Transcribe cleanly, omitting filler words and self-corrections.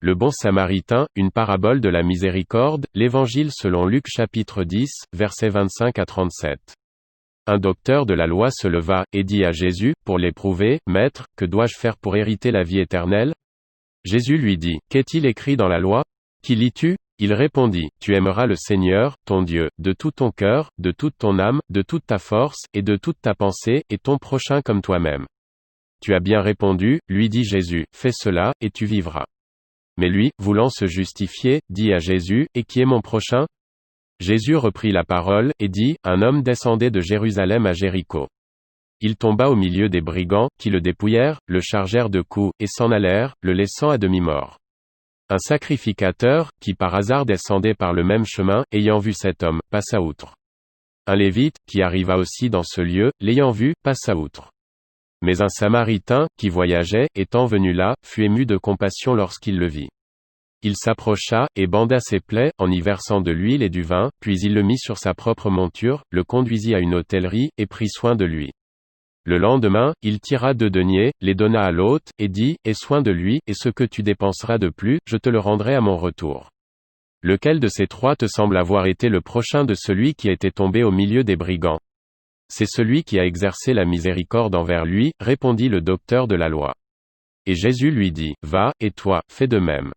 Le bon samaritain, une parabole de la miséricorde, l'Évangile selon Luc chapitre 10, versets 25 à 37. Un docteur de la loi se leva, et dit à Jésus, pour l'éprouver, « Maître, que dois-je faire pour hériter la vie éternelle ?» Jésus lui dit, « Qu'est-il écrit dans la loi? Qui lis-tu » Il répondit, « Tu aimeras le Seigneur, ton Dieu, de tout ton cœur, de toute ton âme, de toute ta force, et de toute ta pensée, et ton prochain comme toi-même. » Tu as bien répondu, lui dit Jésus, fais cela, et tu vivras. Mais lui, voulant se justifier, dit à Jésus, et qui est mon prochain? Jésus reprit la parole, et dit, un homme descendait de Jérusalem à Jéricho. Il tomba au milieu des brigands, qui le dépouillèrent, le chargèrent de coups, et s'en allèrent, le laissant à demi-mort. Un sacrificateur, qui par hasard descendait par le même chemin, ayant vu cet homme, passa outre. Un lévite, qui arriva aussi dans ce lieu, l'ayant vu, passa outre. Mais un samaritain, qui voyageait, étant venu là, fut ému de compassion lorsqu'il le vit. Il s'approcha, et banda ses plaies, en y versant de l'huile et du vin, puis il le mit sur sa propre monture, le conduisit à une hôtellerie, et prit soin de lui. Le lendemain, il tira 2 deniers, les donna à l'hôte, et dit, aie soin de lui, et ce que tu dépenseras de plus, je te le rendrai à mon retour. Lequel de ces 3 te semble avoir été le prochain de celui qui était tombé au milieu des brigands? C'est celui qui a exercé la miséricorde envers lui, répondit le docteur de la loi. Et Jésus lui dit, va, et toi, fais de même.